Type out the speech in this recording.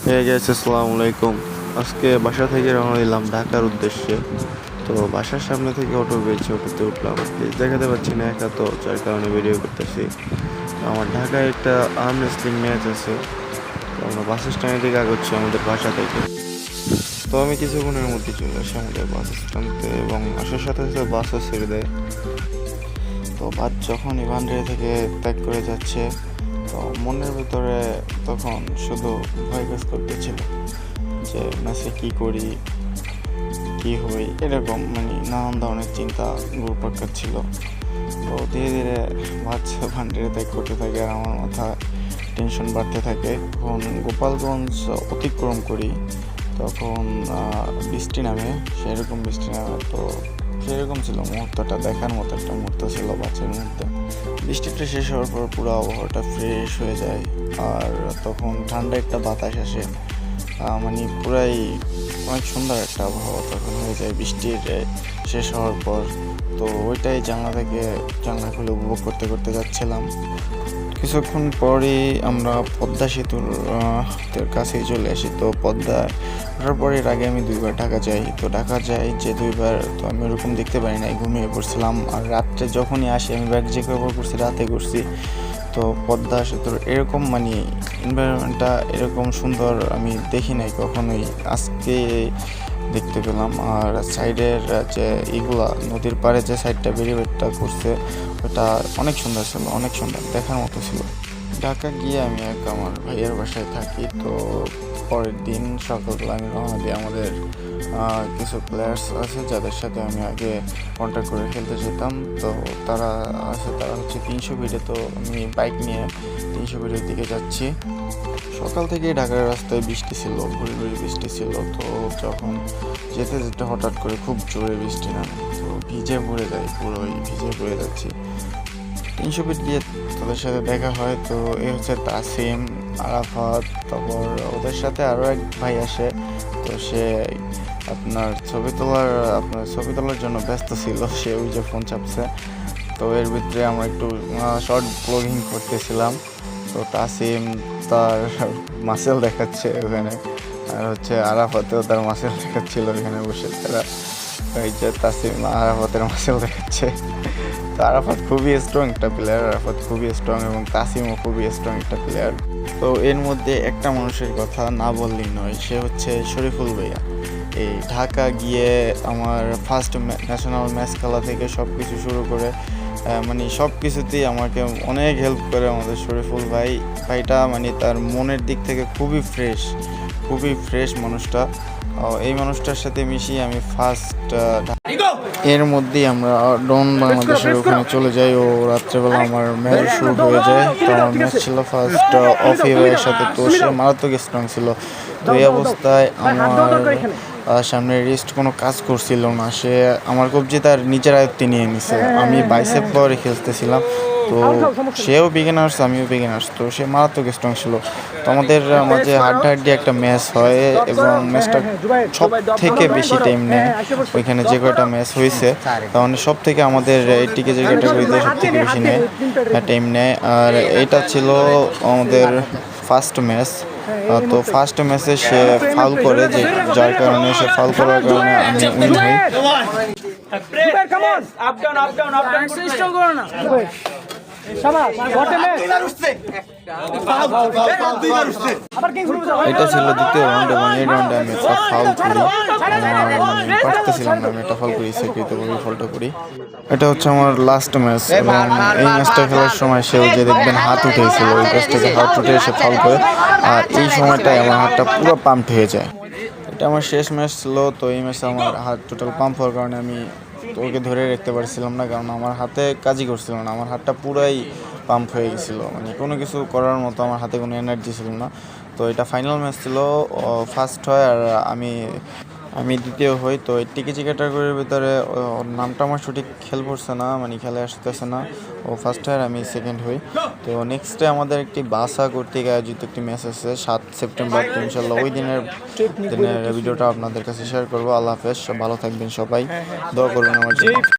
আসসালামু আলাইকুম। আজকে বাসা থেকে রওনা দিলাম ঢাকার উদ্দেশ্যে। তো বাসার সামনে থেকে অটো পেয়েছি, অটোতে উঠলাম। প্লিজ দেখাতে পাচ্ছি না একা, তো যার কারণে ভিডিও করতেছি। তো আমার ঢাকায় একটা আর্ম রেসলিং ম্যাচ আছে, তো আমরা বাস স্ট্যান্ডের দিকে আগাচ্ছি আমাদের বাসা থেকে। তো আমি কিছুক্ষণের মধ্যে চলে আসি আমাদের বাস স্ট্যান্ডে, এবং আসার সাথে সাথে বাসও ছেড়ে দেয়। তো বাস যখন ইভানডে থেকে ত্যাগ করে যাচ্ছে, তো মনের ভিতরে তখন শুধু ভয় কাজ করতেছিল যে ম্যাচে কী করি, কী হই, এরকম নানান ধরনের চিন্তা ঘুরপাক খাচ্ছিল। তো ধীরে ধীরে বাচ্চা ভান্ডারে ত্যাগ করতে থাকে আর আমার মাথা টেনশন বাড়তে থাকে। যখন গোপালগঞ্জ অতিক্রম করি তখন বৃষ্টি নামে, সেরকম বৃষ্টি নামে। তো সেরকম ছিল মুহূর্তটা, দেখার মতো একটা মুহূর্ত ছিল বাচ্চার মধ্যে। বৃষ্টিটা শেষ হওয়ার পর পুরো আবহাওয়াটা ফ্রেশ হয়ে যায়, আর তখন ঠান্ডা একটা বাতাস আসে, পুরাই অনেক সুন্দর একটা আবহাওয়া তখন হয়ে যায় বৃষ্টির শেষ হওয়ার পর। তো ওইটাই জানলা খুলে উপভোগ করতে করতে যাচ্ছিলাম। কিছুক্ষণ পরেই আমরা পদ্মা সেতুর কাছেই চলে আসি। তো পদ্মা ওঠার পরে এর আগে আমি দুইবার ঢাকা যাই। তো ঢাকা যাই যে দুইবার, তো আমি ওরকম দেখতে পারি নাই, ঘুমিয়ে পড়ছিলাম। আর রাত্রে যখনই আসি আমি ব্যাগ যে ব্যবহার করছি রাতে করছি। তো পদ্মা সেতুর এরকম এনভায়রনমেন্টটা এরকম সুন্দর আমি দেখি নাই কখনোই, আজকে দেখতে পেলাম। আর সাইডের যে এইগুলা নদীর পাড়ে যে সাইডটা ব্যারিকেডটা করছে ওটা অনেক সুন্দর ছিল, অনেক সুন্দর দেখার মতো ছিল। ঢাকা গিয়ে আমি আমার ভাইয়ের বাসায় থাকি। তো পরের দিন সকালবেলা আমি রওনা দিই। আমাদের কিছু প্লেয়ার্স আছে যাদের সাথে আমি আগে কন্ট্যাক্ট করে খেলতে যেতাম। তো তারা হচ্ছে 300 ফিটে। তো আমি বাইক নিয়ে 300 ফিটের দিকে যাচ্ছি। সকাল থেকে ঢাকার রাস্তায় বৃষ্টি ছিল, ভুরি ভুরি বৃষ্টি ছিল। তো যখন যেতে যেতে হঠাৎ করে খুব জোরে বৃষ্টি নামে, তো ভিজে পড়ে যায়, পুরোই ভিজে পড়ে যাচ্ছি। 300 ফিট গিয়ে তাদের সাথে দেখা হয়। তো এই হচ্ছে তাসিম, আরাফাত, তারপর ওদের সাথে আরও এক ভাই আসে। তো সে ছবি তোলার জন্য ব্যস্ত ছিল, সে ওই যে ফোন চাপছে। তো এর ভিতরে আমরা একটু শর্ট ব্লগিং করতেছিলাম। তো তাসিম তার মাসেল দেখাচ্ছে ওখানে, আর হচ্ছে আরাফাতেও তার মাসেল দেখাচ্ছিল এখানে বসে। তারা এই যে তাসিম আরাফাতের মাসেল দেখাচ্ছে। তো আরাফাত খুবই স্ট্রং একটা প্লেয়ার, এবং তাসিমও খুবই স্ট্রং একটা প্লেয়ার। তো এর মধ্যে একটা মানুষের কথা না বললেই নয়, সে হচ্ছে শরীফুল ভাইয়া। এই ঢাকা গিয়ে আমার ফার্স্ট ন্যাশনাল ম্যাচ খেলা থেকে সব কিছু শুরু করে সব কিছুতেই আমাকে অনেক হেল্প করে আমাদের শরীফুল ভাইটা। তার মনের দিক থেকে খুবই ফ্রেশ মানুষটা। এই মানুষটার সাথে মিশিয়ে আমি এর মধ্যেই আমরা ডন বাংলাদেশের ওখানে চলে যাই। ও রাত্রেবেলা আমার ম্যাচ শুরু হয়ে যায়। তো আমার ম্যাচ ছিল ফার্স্ট অফিওয়ের সাথে। তো সে মারাত্মক স্ট্রং ছিল। তো এই অবস্থায় আমার সামনে রিস্ট কোনো কাজ করছিল না, সে আমার কবজি তার নিজের আয়ত্তে নিয়ে নিছে। আমি বাইসেপ পাওয়ারে খেলতেছিলাম। তো সেও বিগিনার্স, আমিও বিগিনার্স। তো সে মারাত্মক স্ট্রং ছিল। তো আমাদের মাঝে হাড্ডাহাড্ডি একটা ম্যাচ হয়, এবং ম্যাচটা সব থেকে বেশি টাইম নেয়। ওইখানে যে কয়টা ম্যাচ হয়েছে তাহলে সব থেকে আমাদের এই টিকেটের ক্যাটাগরিতে সব থেকে বেশি টাইম নেয়। আর এটা ছিল আমাদের ফার্স্ট ম্যাচ। তো ফার্স্ট ম্যাচে সে ফাউল করে, যার কারণে সে ফাউল করার কারণে আমি উইন হই। এটা ছিল দ্বিতীয় রাউন্ড, এবং এই রাউন্ডে আমি একটা ফাউল করি। পারতেছিলাম না, আমি একটা ফাউল করি, সেকৃতভাবে ফাউলটা করি। এটা হচ্ছে আমার লাস্ট ম্যাচ, এবং এই ম্যাচটা খেলার সময় সেও যে দেখবেন হাত উঠেছিল, ওই কাছ থেকে হাত উঠে এসে ফাউল করে। আর এই সময়টায় আমার হাতটা পুরো পাম্প হয়ে যায়। এটা আমার শেষ ম্যাচ ছিল। তো এই ম্যাচে আমার হাত টোটাল পাম্প হওয়ার কারণে আমি ওকে ধরে রাখতে পারছিলাম না, কারণ আমার হাতে কাজই করছিল না। আমার হাতটা পুরাই পাম্প হয়ে গেছিলো, কোনো কিছু করার মতো আমার হাতে কোনো এনার্জি ছিল না। তো এটা ফাইনাল ম্যাচ ছিল। ফার্স্ট হয় আর আমি দ্বিতীয় হই। তো এই টিকেজি ক্যাটাগরির ভিতরে ওর নামটা আমার সঠিক খেয়াল পড়ছে না, খেলে আসতেছে না। ও ফার্স্ট হয় আর আমি সেকেন্ড হই। তো নেক্সটে আমাদের একটি বাসা কর্তৃক আয়োজিত একটি ম্যাচ আছে 7 সেপ্টেম্বর। তো ইনশাল্লাহ ওই দিনের ভিডিওটা আপনাদের কাছে শেয়ার করবো। আল্লাহ হাফেজ, ভালো থাকবেন সবাই, দোয়া করবেন আমার জন্য।